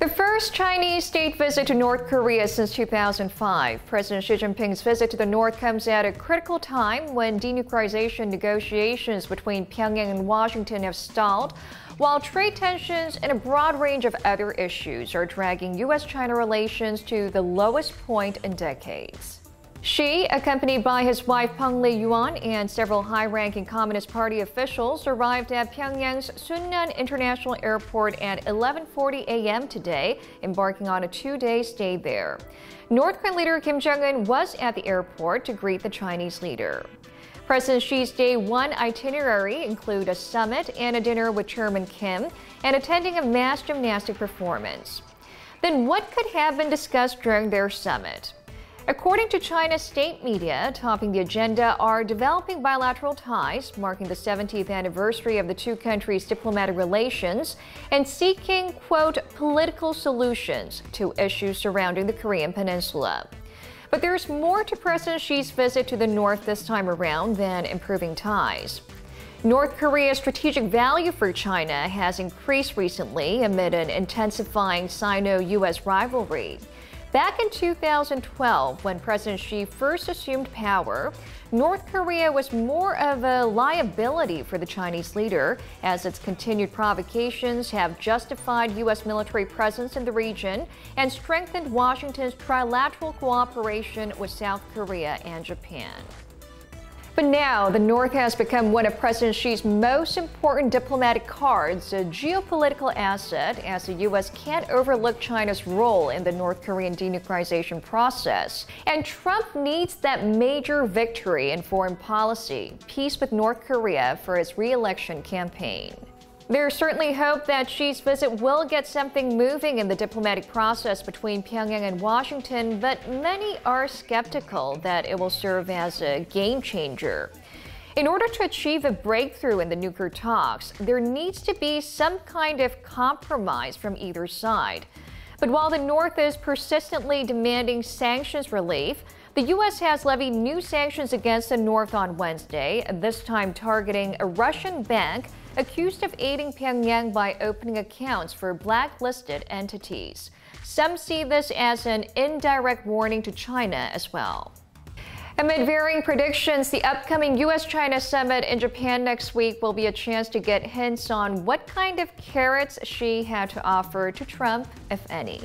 The first Chinese state visit to North Korea since 2005. President Xi Jinping's visit to the North comes at a critical time when denuclearization negotiations between Pyongyang and Washington have stalled, while trade tensions and a broad range of other issues are dragging U.S.-China relations to the lowest point in decades. Xi, accompanied by his wife Peng Liyuan and several high-ranking Communist Party officials, arrived at Pyongyang's Sunnan International Airport at 11:40 a.m. today, embarking on a two-day stay there. North Korean leader Kim Jong-un was at the airport to greet the Chinese leader. President Xi's Day 1 itinerary include a summit and a dinner with Chairman Kim and attending a mass gymnastic performance. Then what could have been discussed during their summit? According to China's state media, topping the agenda are developing bilateral ties, marking the 70th anniversary of the two countries' diplomatic relations, and seeking, quote, political solutions to issues surrounding the Korean Peninsula. But there's more to President Xi's visit to the North this time around than improving ties. North Korea's strategic value for China has increased recently amid an intensifying Sino-U.S. rivalry. Back in 2012, when President Xi first assumed power, North Korea was more of a liability for the Chinese leader, as its continued provocations have justified U.S. military presence in the region and strengthened Washington's trilateral cooperation with South Korea and Japan. But now, the North has become one of President Xi's most important diplomatic cards, a geopolitical asset, as the U.S. can't overlook China's role in the North Korean denuclearization process. And Trump needs that major victory in foreign policy, peace with North Korea, for his re-election campaign. There's certainly hope that Xi's visit will get something moving in the diplomatic process between Pyongyang and Washington, but many are skeptical that it will serve as a game changer. In order to achieve a breakthrough in the nuclear talks, there needs to be some kind of compromise from either side. But while the North is persistently demanding sanctions relief, the U.S. has levied new sanctions against the North on Wednesday, this time targeting a Russian bank accused of aiding Pyongyang by opening accounts for blacklisted entities. Some see this as an indirect warning to China as well. Amid varying predictions, the upcoming U.S.-China summit in Japan next week will be a chance to get hints on what kind of carrots Xi had to offer to Trump, if any.